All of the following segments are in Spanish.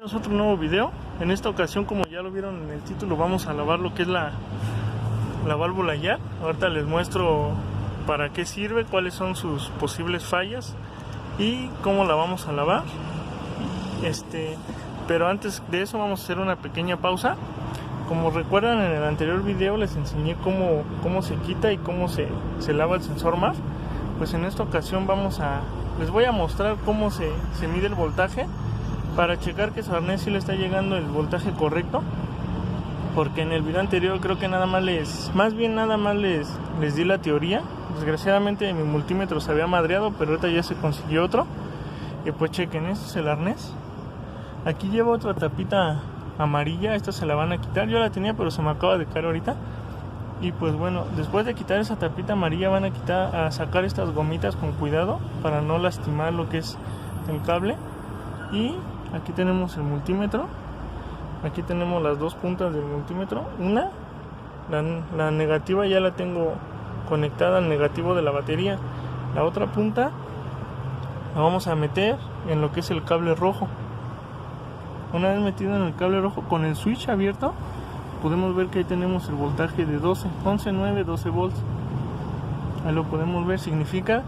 Es otro nuevo video. En esta ocasión, como ya lo vieron en el título, vamos a lavar lo que es la válvula jack. Ahorita les muestro para qué sirve, cuáles son sus posibles fallas y cómo la vamos a lavar. Pero antes de eso vamos a hacer una pequeña pausa. Como recuerdan, en el anterior video les enseñé cómo se quita y cómo se lava el sensor MAF. Pues en esta ocasión les voy a mostrar cómo se mide el voltaje, para checar que su arnés sí le está llegando el voltaje correcto, porque en el video anterior creo que nada más les di la teoría. Desgraciadamente mi multímetro se había madreado, pero ahorita ya se consiguió otro. Y pues chequen, este es el arnés. Aquí lleva otra tapita amarilla, esta se la van a quitar. Yo la tenía, pero se me acaba de caer ahorita. Y pues bueno, después de quitar esa tapita amarilla van a sacar estas gomitas con cuidado para no lastimar lo que es el cable. Y aquí tenemos el multímetro. Aquí tenemos las dos puntas del multímetro. La negativa ya la tengo conectada al negativo de la batería. La otra punta la vamos a meter en lo que es el cable rojo. Una vez metido en el cable rojo con el switch abierto, podemos ver que ahí tenemos el voltaje de 11.9 volts. Ahí lo podemos ver, significa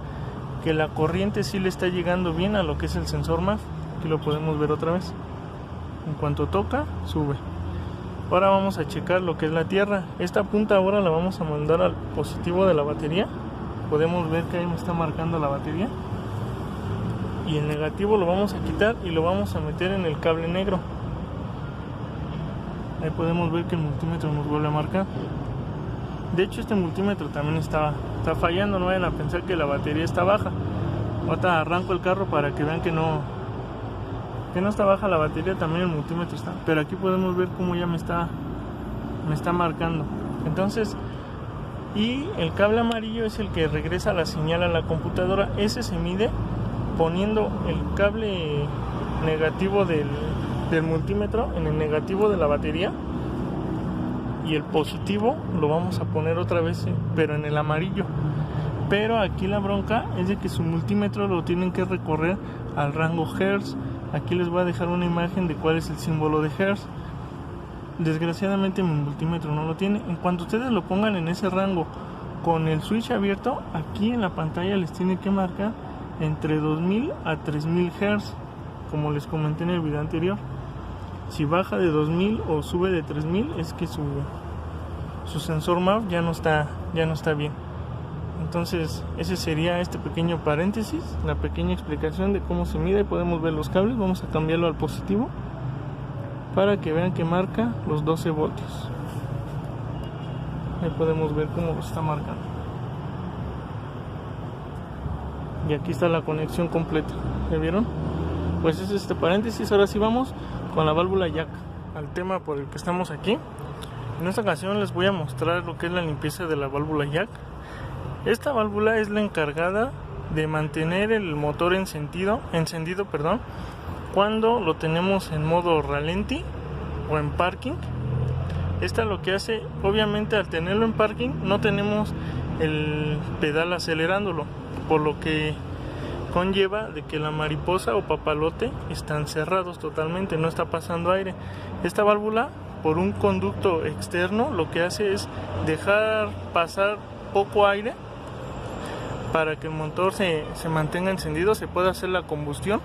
que la corriente sí le está llegando bien a lo que es el sensor MAF. Aquí lo podemos ver otra vez. En cuanto toca, sube. Ahora vamos a checar lo que es la tierra. Esta punta ahora la vamos a mandar al positivo de la batería. Podemos ver que ahí me está marcando la batería. Y el negativo lo vamos a quitar y lo vamos a meter en el cable negro. Ahí podemos ver que el multímetro nos vuelve a marcar. De hecho, este multímetro también está fallando. No vayan a pensar que la batería está baja. Ahorita arranco el carro para que vean que no está baja la batería. También el multímetro está, pero aquí podemos ver cómo ya me está marcando. Entonces, y el cable amarillo es el que regresa la señal a la computadora. Ese se mide poniendo el cable negativo del multímetro en el negativo de la batería, y el positivo lo vamos a poner otra vez, pero en el amarillo. Pero aquí la bronca es de que su multímetro lo tienen que recorrer al rango Hertz. Aquí les voy a dejar una imagen de cuál es el símbolo de Hertz. Desgraciadamente mi multímetro no lo tiene. En cuanto ustedes lo pongan en ese rango con el switch abierto, aquí en la pantalla les tiene que marcar entre 2000 a 3000 Hz, como les comenté en el video anterior. Si baja de 2000 o sube de 3000, es que su sensor MAF ya no está bien. Entonces ese sería este pequeño paréntesis, la pequeña explicación de cómo se mide. Podemos ver los cables. Vamos a cambiarlo al positivo para que vean que marca los 12 voltios. Ahí podemos ver cómo lo está marcando. Y aquí está la conexión completa. ¿Ya vieron? Pues es este paréntesis. Ahora sí vamos con la válvula jack, al tema por el que estamos aquí. En esta ocasión les voy a mostrar lo que es la limpieza de la válvula jack. Esta válvula es la encargada de mantener el motor encendido, cuando lo tenemos en modo ralenti o en parking. Esta lo que hace, obviamente al tenerlo en parking no tenemos el pedal acelerándolo, por lo que conlleva de que la mariposa o papalote están cerrados totalmente, no está pasando aire. Esta válvula, por un conducto externo, lo que hace es dejar pasar poco aire para que el motor se mantenga encendido, se pueda hacer la combustión.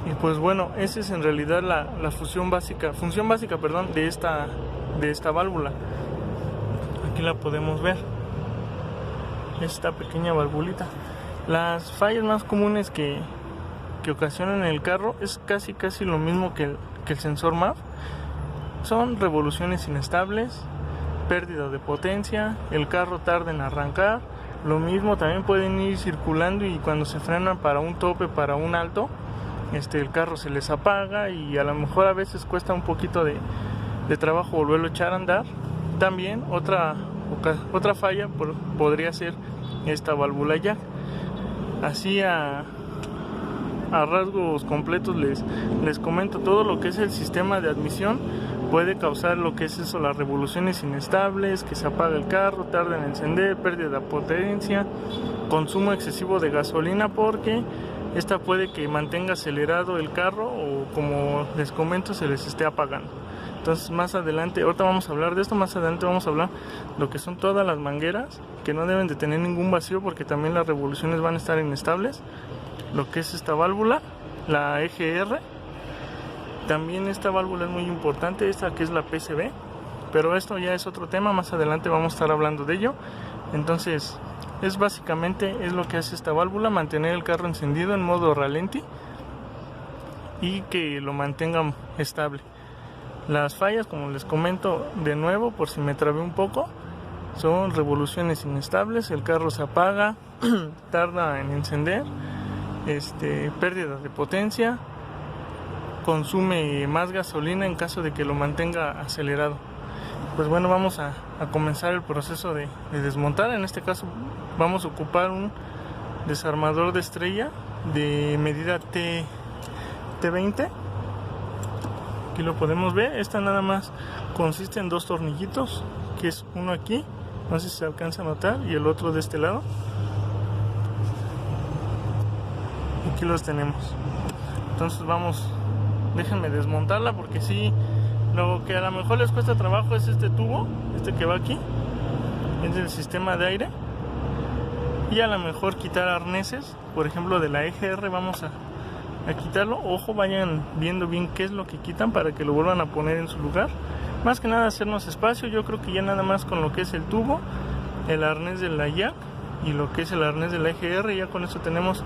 Y pues bueno, esa es en realidad la función básica de esta válvula. Aquí la podemos ver, esta pequeña valvulita. Las fallas más comunes que ocasionan en el carro es casi lo mismo que el sensor MAF. Son revoluciones inestables, pérdida de potencia, el carro tarda en arrancar. Lo mismo, también pueden ir circulando y cuando se frenan para un tope, para un alto, el carro se les apaga y a lo mejor a veces cuesta un poquito de trabajo volverlo a echar a andar. También otra falla podría ser esta válvula jack. Así a rasgos completos les comento todo lo que es el sistema de admisión. Puede causar lo que es eso, las revoluciones inestables, que se apaga el carro, tarda en encender, pérdida de potencia, consumo excesivo de gasolina, porque esta puede que mantenga acelerado el carro o, como les comento, se les esté apagando. Entonces más adelante, ahorita vamos a hablar de esto, más adelante vamos a hablar lo que son todas las mangueras, que no deben de tener ningún vacío porque también las revoluciones van a estar inestables. Lo que es esta válvula, la EGR, también esta válvula es muy importante, esta que es la PCB, pero esto ya es otro tema, más adelante vamos a estar hablando de ello. Entonces es básicamente es lo que hace esta válvula, mantener el carro encendido en modo ralenti y que lo mantenga estable. Las fallas, como les comento de nuevo, por si me trabé un poco, son revoluciones inestables, el carro se apaga, tarda en encender, pérdida de potencia, consume más gasolina en caso de que lo mantenga acelerado. Pues bueno, vamos a comenzar el proceso de desmontar. En este caso vamos a ocupar un desarmador de estrella de medida T20. Aquí lo podemos ver. Esta nada más consiste en dos tornillitos, que es uno aquí, no sé si se alcanza a notar, y el otro de este lado. Aquí los tenemos. Entonces vamos, déjenme desmontarla porque sí, lo que a lo mejor les cuesta trabajo es este tubo, que va aquí, es el sistema de aire, y a lo mejor quitar arneses, por ejemplo de la EGR, vamos a quitarlo. Ojo, vayan viendo bien qué es lo que quitan para que lo vuelvan a poner en su lugar. Más que nada hacernos espacio. Yo creo que ya nada más con lo que es el tubo, el arnés de la jack y lo que es el arnés de la EGR, ya con eso tenemos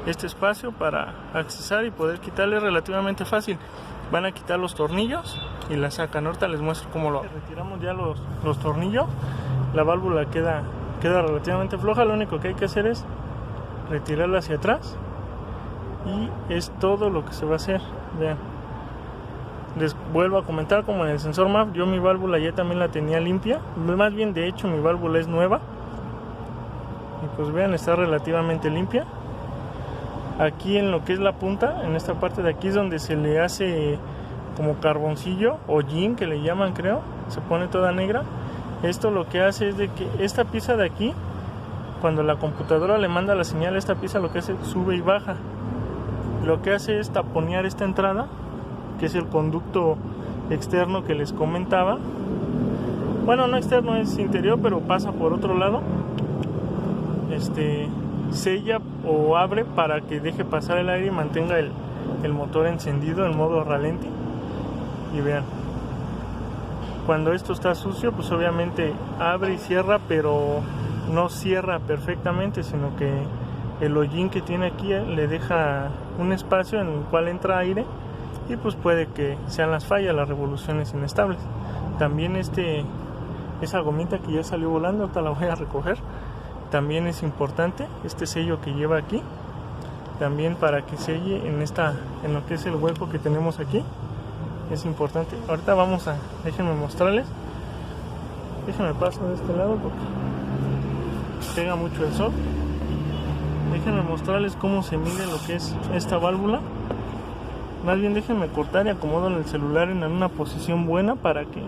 este espacio para accesar y poder quitarle. Relativamente fácil. Van a quitar los tornillos y la sacan. Ahorita les muestro cómo lo hago. Retiramos ya los tornillos. La válvula queda relativamente floja. Lo único que hay que hacer es retirarla hacia atrás y es todo lo que se va a hacer. Vean, les vuelvo a comentar, como en el sensor MAP, yo mi válvula ya también la tenía limpia, más bien de hecho mi válvula es nueva y pues vean, está relativamente limpia. Aquí en lo que es la punta, en esta parte de aquí es donde se le hace como carboncillo o yin, que le llaman, creo, se pone toda negra. Esto lo que hace es de que esta pieza de aquí, cuando la computadora le manda la señal, esta pieza lo que hace sube y baja. Lo que hace es taponear esta entrada, que es el conducto externo que les comentaba. Bueno, no externo, es interior, pero pasa por otro lado. Sella o abre para que deje pasar el aire y mantenga el motor encendido en modo ralenti. Y vean, cuando esto está sucio, pues obviamente abre y cierra, pero no cierra perfectamente, sino que el hollín que tiene aquí le deja un espacio en el cual entra aire y pues puede que sean las fallas, las revoluciones inestables. También esa gomita que ya salió volando, ahorita la voy a recoger. También es importante este sello que lleva aquí, también para que selle en lo que es el hueco que tenemos aquí, es importante. Ahorita déjenme mostrarles, déjenme paso de este lado porque pega mucho el sol. Déjenme mostrarles cómo se mide lo que es esta válvula. Más bien déjenme cortar y acomodo el celular en una posición buena para que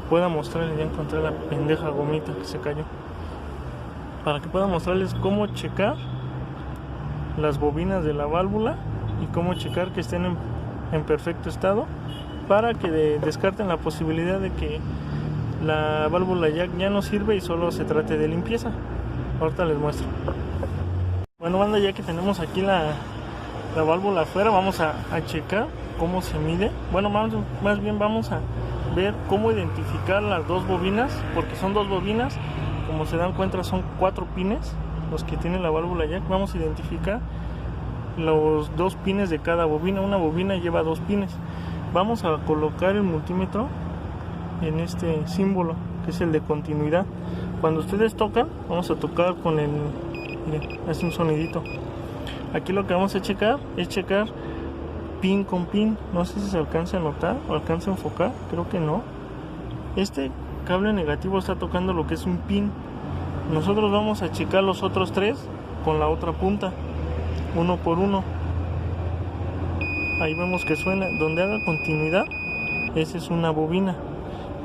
pueda mostrarles. Ya encontré la pendeja gomita que se cayó. Para que pueda mostrarles cómo checar las bobinas de la válvula y cómo checar que estén en perfecto estado, para que descarten la posibilidad de que la válvula ya no sirve y solo se trate de limpieza. Ahorita les muestro. Bueno, banda, ya que tenemos aquí la válvula afuera, vamos a checar cómo se mide. Bueno, más bien vamos a ver cómo identificar las dos bobinas, porque son dos bobinas. Como se dan cuenta, son 4 pines los que tiene la válvula jack. Vamos a identificar los 2 pines de cada bobina. Una bobina lleva 2 pines. Vamos a colocar el multímetro en este símbolo, que es el de continuidad. Cuando ustedes tocan, vamos a tocar con el... Miren, hace un sonidito. Aquí lo que vamos a checar es checar pin con pin. No sé si se alcanza a notar o alcanza a enfocar, creo que no. Este cable negativo está tocando lo que es un pin. Nosotros vamos a checar los otros 3 con la otra punta, uno por uno. Ahí vemos que suena. Donde haga continuidad, esa es una bobina.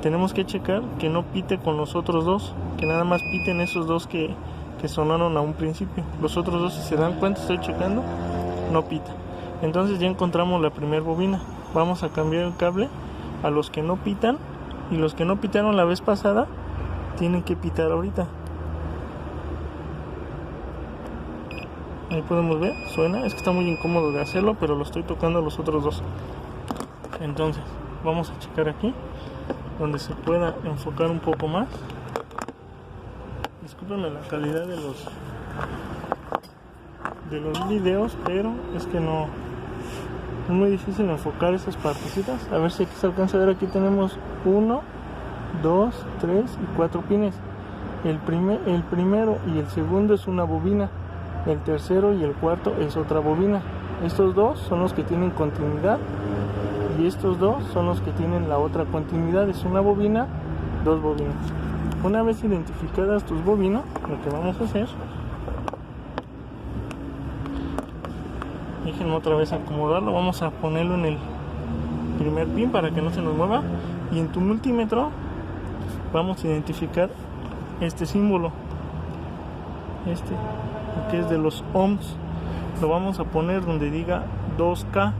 Tenemos que checar que no pite con los otros 2, que nada más piten esos 2 que sonaron a un principio. Los otros 2, si se dan cuenta, estoy checando, no pita. Entonces ya encontramos la primera bobina. Vamos a cambiar el cable a los que no pitan, y los que no pitaron la vez pasada tienen que pitar ahorita. Ahí podemos ver, suena, es que está muy incómodo de hacerlo, pero lo estoy tocando a los otros dos. Entonces vamos a checar aquí donde se pueda enfocar un poco más. Discúlpenme la calidad de los videos, pero es que no es muy difícil enfocar esas partecitas. A ver si aquí se alcanza a ver. Aquí tenemos 1, 2, 3 y 4 pines. El primero y el segundo es una bobina. El tercero y el cuarto es otra bobina. Estos dos son los que tienen continuidad, y estos dos son los que tienen la otra continuidad. Es una bobina, dos bobinas. Una vez identificadas tus bobinas, lo que vamos a hacer, déjenme otra vez acomodarlo. Vamos a ponerlo en el primer pin para que no se nos mueva, y en tu multímetro vamos a identificar este símbolo, que es de los ohms. Lo vamos a poner donde diga 2K.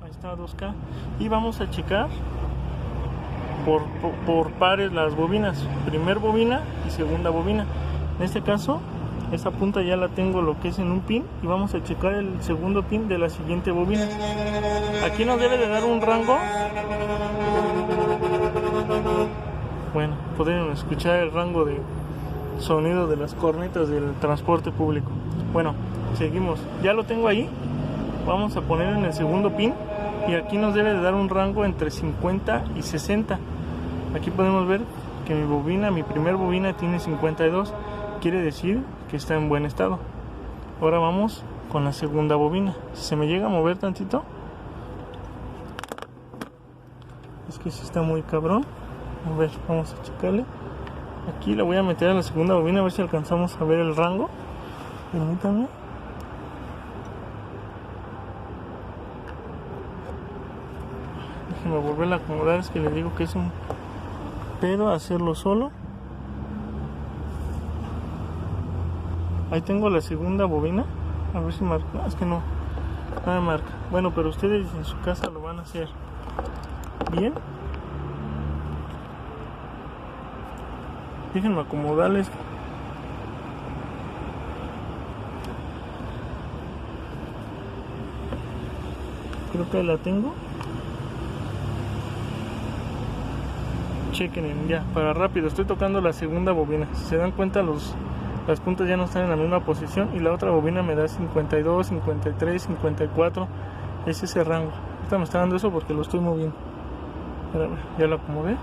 Ahí está, 2K. Y vamos a checar por pares las bobinas, primer bobina y segunda bobina. En este caso, esa punta ya la tengo lo que es en un pin, y vamos a checar el segundo pin de la siguiente bobina. Aquí nos debe de dar un rango. Bueno, podrían escuchar el rango de sonido de las cornetas del transporte público. Bueno, seguimos. Ya lo tengo ahí. Vamos a poner en el segundo pin, y aquí nos debe de dar un rango entre 50 y 60. Aquí podemos ver que mi primer bobina tiene 52. Quiere decir que está en buen estado. Ahora vamos con la segunda bobina. Si se me llega a mover tantito, es que sí está muy cabrón. A ver, vamos a checarle. Aquí la voy a meter a la segunda bobina, a ver si alcanzamos a ver el rango. Permítanme. Déjenme volver a acomodar, es que les digo que es un pedo hacerlo solo. Ahí tengo la segunda bobina. A ver si marca. Es que no, nada marca. Bueno, pero ustedes en su casa lo van a hacer bien. Déjenme acomodarles. Creo que la tengo. Chequen ya, para rápido. Estoy tocando la segunda bobina. Si se dan cuenta, las puntas ya no están en la misma posición, y la otra bobina me da 52, 53, 54. Es ese rango. Ahorita me está dando eso porque lo estoy moviendo. Ya lo acomodé.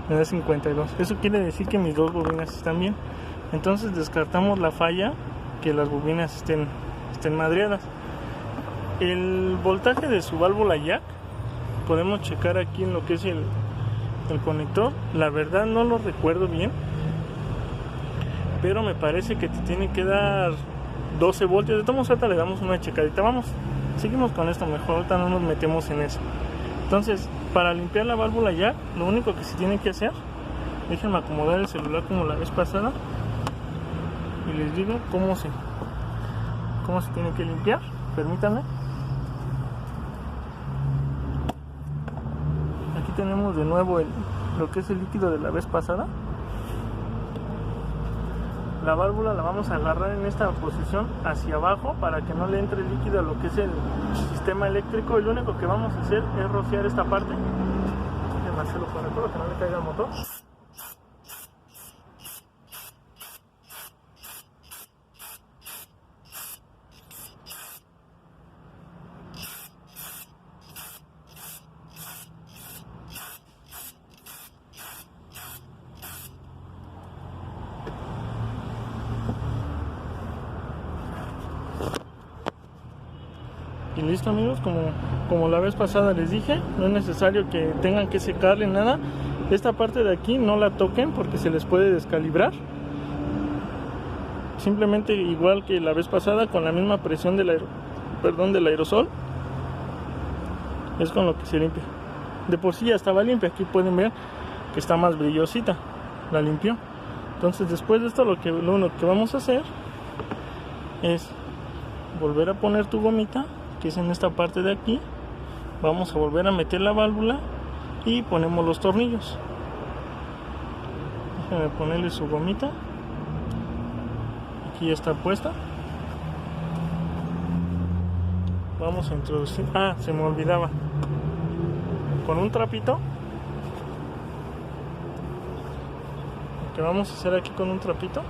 Me da 52. Eso quiere decir que mis dos bobinas están bien. Entonces descartamos la falla, que las bobinas estén madreadas. El voltaje de su válvula jack podemos checar aquí en lo que es el conector. La verdad no lo recuerdo bien, pero me parece que te tiene que dar 12 voltios. De todos modos, ahorita le damos una checadita. Vamos, seguimos con esto mejor. Ahorita no nos metemos en eso. Entonces, para limpiar la válvula jack, lo único que se tiene que hacer, déjenme acomodar el celular como la vez pasada, y les digo cómo se tiene que limpiar. Permítanme. Aquí tenemos de nuevo lo que es el líquido de la vez pasada. La válvula la vamos a agarrar en esta posición hacia abajo para que no le entre líquido a lo que es el sistema eléctrico, y lo único que vamos a hacer es rociar esta parte. Déjenme hacerlo con el codo, que no le caiga el motor. Y listo, amigos, como la vez pasada les dije, no es necesario que tengan que secarle nada. Esta parte de aquí no la toquen porque se les puede descalibrar. Simplemente, igual que la vez pasada, con la misma presión del aerosol, es con lo que se limpia. De por sí ya estaba limpia. Aquí pueden ver que está más brillosita. La limpió. Entonces, después de esto, lo único que vamos a hacer es volver a poner tu gomita, que es en esta parte de aquí. Vamos a volver a meter la válvula y ponemos los tornillos. Déjenme ponerle su gomita. Aquí ya está puesta. Vamos a introducir, se me olvidaba, con un trapito. Lo que vamos a hacer aquí con un trapito,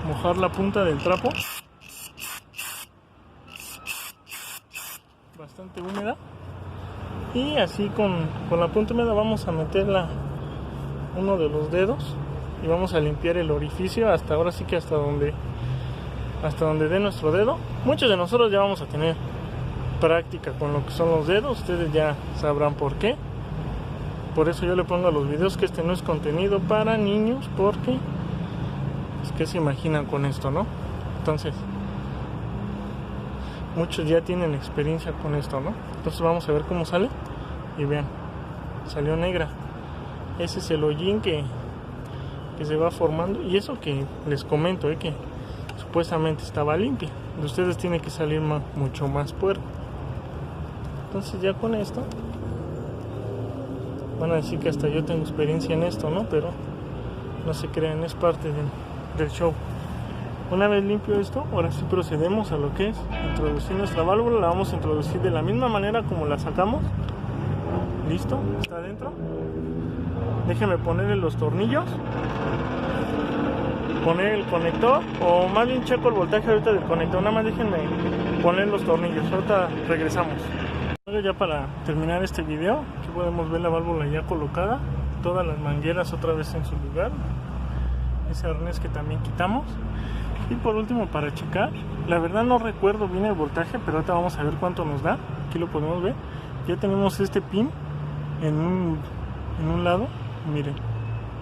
mojar la punta del trapo, bastante húmeda, y así con la punta húmeda vamos a meter uno de los dedos y vamos a limpiar el orificio hasta ahora sí que hasta donde dé nuestro dedo. Muchos de nosotros ya vamos a tener práctica con lo que son los dedos, ustedes ya sabrán por qué. Por eso yo le pongo a los videos que este no es contenido para niños, porque es que se imaginan con esto, ¿no? Entonces muchos ya tienen experiencia con esto, ¿no? Entonces vamos a ver cómo sale. Y vean, salió negra. Ese es el hollín que se va formando. Y eso que les comento, que supuestamente estaba limpia. De ustedes tiene que salir mucho más puerco. Entonces ya con esto van a decir que hasta yo tengo experiencia en esto, ¿no? Pero no se crean, es parte del show. Una vez limpio esto, ahora sí procedemos a lo que es introducir nuestra válvula. La vamos a introducir de la misma manera como la sacamos. Listo, está adentro. Déjenme ponerle los tornillos, poner el conector, o más bien checo el voltaje ahorita del conector. Nada más déjenme poner los tornillos, ahorita regresamos. Ya para terminar este video, aquí podemos ver la válvula ya colocada, todas las mangueras otra vez en su lugar, ese arnés que también quitamos. Y por último, para checar, la verdad no recuerdo bien el voltaje, pero ahorita vamos a ver cuánto nos da. Aquí lo podemos ver, ya tenemos este pin en un lado, miren,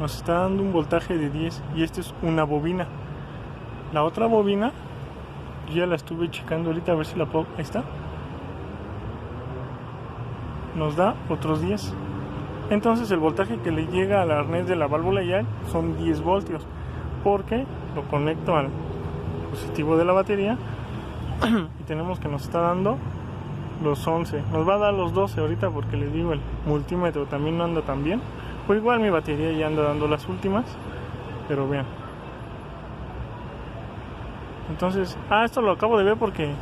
nos está dando un voltaje de 10, y esta es una bobina. La otra bobina yo ya la estuve checando ahorita, a ver si la puedo, ahí está, nos da otros 10. Entonces el voltaje que le llega al arnés de la válvula ya son 10 voltios, porque lo conecto al positivo de la batería y tenemos que nos está dando los 11, nos va a dar los 12 ahorita, porque les digo, el multímetro también no anda tan bien, o igual mi batería ya anda dando las últimas, pero vean. Entonces, esto lo acabo de ver porque,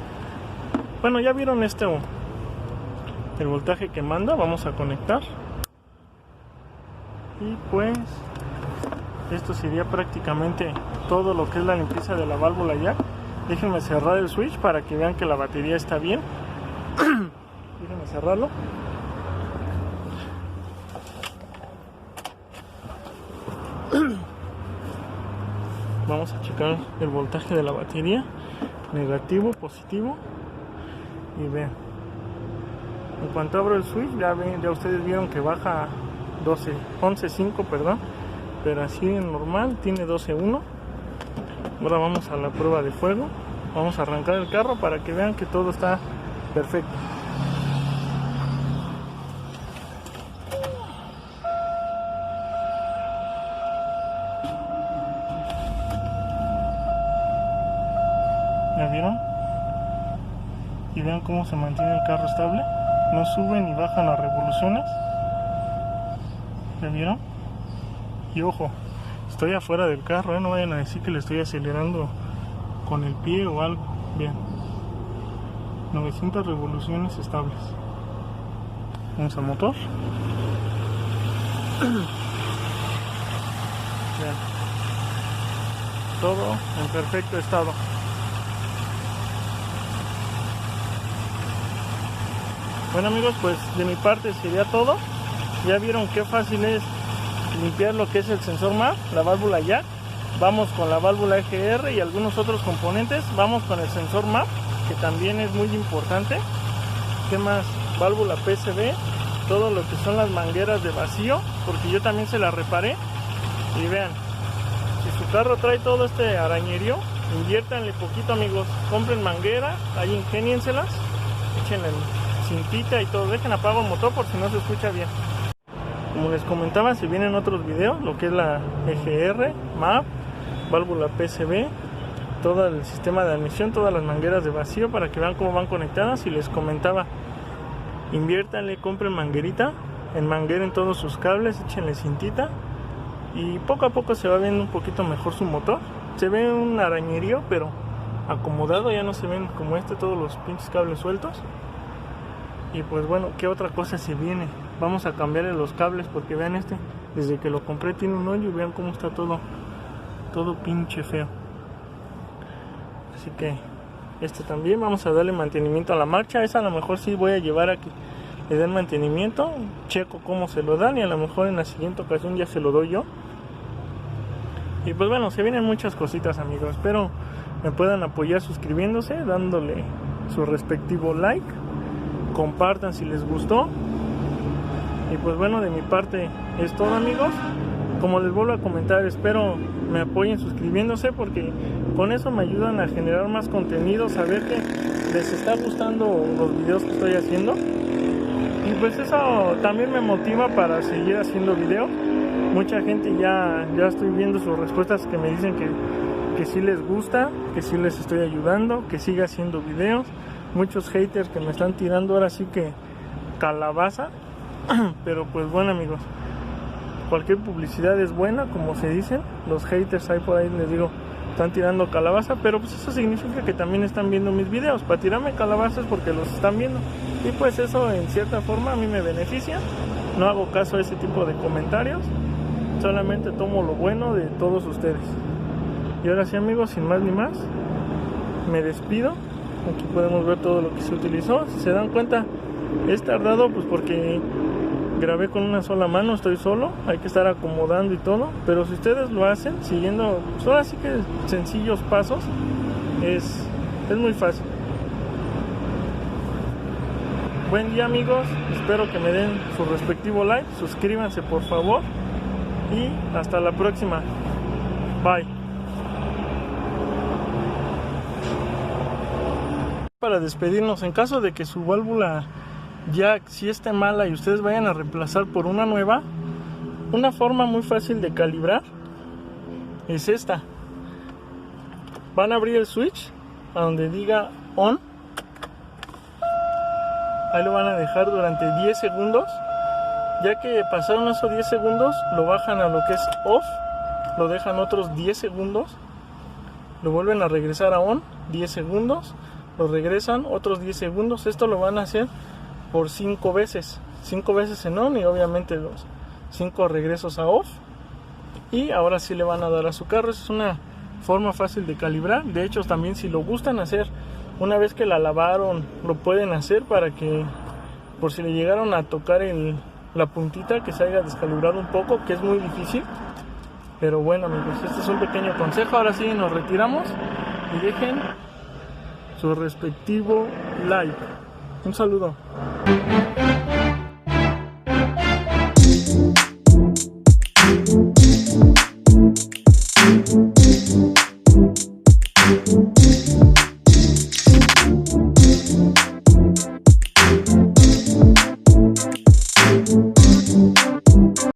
bueno, ya vieron el voltaje que manda. Vamos a conectar y pues esto sería prácticamente todo lo que es la limpieza de la válvula ya. Déjenme cerrar el switch para que vean que la batería está bien. Déjenme cerrarlo. Vamos a checar el voltaje de la batería, negativo, positivo, y vean, en cuanto abro el switch ya ustedes vieron que baja 11.5, perdón, pero así normal tiene 12.1. Ahora vamos a la prueba de fuego, vamos a arrancar el carro para que vean que todo está perfecto. ¿Ya vieron? Y vean cómo se mantiene el carro estable, no sube ni bajan las revoluciones. ¿Ya vieron? Y ojo, estoy afuera del carro, no vayan a decir que le estoy acelerando con el pie o algo. Bien, 900 revoluciones estables. Vamos al motor. Bien, todo en perfecto estado. Bueno amigos, pues de mi parte sería todo. Ya vieron qué fácil es limpiar lo que es el sensor MAP, la válvula jack. Vamos con la válvula EGR y algunos otros componentes. Vamos con el sensor MAP, que también es muy importante. ¿Qué más? Válvula PCB, todo lo que son las mangueras de vacío, porque yo también se las reparé. Y vean, si su carro trae todo este arañerío, inviértanle poquito amigos, compren manguera, ahí ingénienselas, échenle cintita y todo. Dejen apago el motor por si no se escucha bien. Como les comentaba, si vienen otros videos, lo que es la EGR, MAP, válvula PCB, todo el sistema de admisión, todas las mangueras de vacío, para que vean cómo van conectadas. Y les comentaba, inviértanle, compren manguerita, en manguera en todos sus cables, échenle cintita y poco a poco se va viendo un poquito mejor su motor. Se ve un arañerío, pero acomodado, ya no se ven como todos los pinches cables sueltos. Y pues bueno, ¿qué otra cosa se viene? Vamos a cambiarle los cables, porque vean desde que lo compré tiene un hoyo y vean cómo está todo pinche feo. Así que también vamos a darle mantenimiento a la marcha. Esa a lo mejor sí voy a llevar a que le den mantenimiento, checo cómo se lo dan y a lo mejor en la siguiente ocasión ya se lo doy yo. Y pues bueno, se vienen muchas cositas, amigos. Espero me puedan apoyar suscribiéndose, dándole su respectivo like, compartan si les gustó. Y pues bueno, de mi parte es todo, amigos. Como les vuelvo a comentar, espero me apoyen suscribiéndose, porque con eso me ayudan a generar más contenido, saber que les está gustando los videos que estoy haciendo. Y pues eso también me motiva para seguir haciendo videos. Mucha gente ya estoy viendo sus respuestas que me dicen que sí les gusta, que sí les estoy ayudando, que siga haciendo videos. Muchos haters que me están tirando ahora sí que calabaza. Pero pues bueno, amigos, cualquier publicidad es buena, como se dicen. Los haters ahí por ahí, les digo, están tirando calabaza, pero pues eso significa que también están viendo mis videos. Para tirarme calabazas porque los están viendo, y pues eso en cierta forma a mí me beneficia. No hago caso a ese tipo de comentarios, solamente tomo lo bueno de todos ustedes. Y ahora sí, amigos, sin más ni más, me despido. Aquí podemos ver todo lo que se utilizó. Si se dan cuenta, es tardado pues porque grabé con una sola mano, estoy solo, hay que estar acomodando y todo. Pero si ustedes lo hacen siguiendo, pues ahora sí que sencillos pasos, es muy fácil. Buen día, amigos, espero que me den su respectivo like, suscríbanse por favor y hasta la próxima. Bye. Para despedirnos, en caso de que su válvula ya sí esté mala y ustedes vayan a reemplazar por una nueva, una forma muy fácil de calibrar es esta. Van a abrir el switch a donde diga on, ahí lo van a dejar durante 10 segundos. Ya que pasaron esos 10 segundos, lo bajan a lo que es off, lo dejan otros 10 segundos, lo vuelven a regresar a on, 10 segundos, lo regresan otros 10 segundos. Esto lo van a hacer por 5 veces, 5 veces en on y obviamente los 5 regresos a off. Y ahora sí le van a dar a su carro. Esa es una forma fácil de calibrar. De hecho, también si lo gustan hacer una vez que la lavaron, lo pueden hacer para que, por si le llegaron a tocar la puntita, que se haya descalibrado un poco, que es muy difícil. Pero bueno, amigos, este es un pequeño consejo. Ahora sí nos retiramos y dejen su respectivo like. Un saludo.